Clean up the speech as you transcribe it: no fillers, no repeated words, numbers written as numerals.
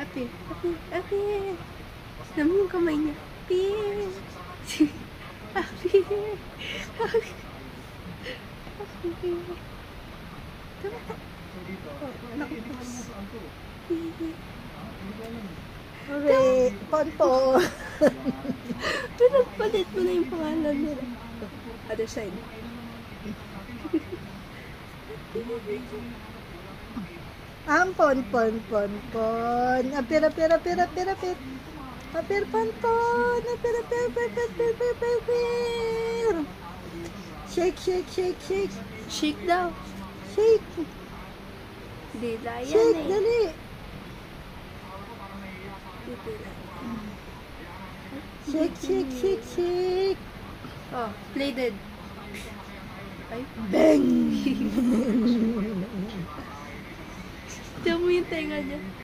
Api, api, api. Alam mo yung kamay niya. Api. Api. Api. Api. Tama po. Hooray! Ponpon! Pinagpalit mo na yung pangalan nila. Other side. Pon, pon, pon, pon. Apir, apir, apir, apir, apir. Apir, pon, pon. Apir, apir, apir, apir, apir, apir, apir. Shake, shake, shake, shake. Shake daw. Shake. Dila yan Shake, eh. dali. Shake, shake, shake, shake. Oh, plated. Ay. Bang! Tiyan mo yung tenga niya.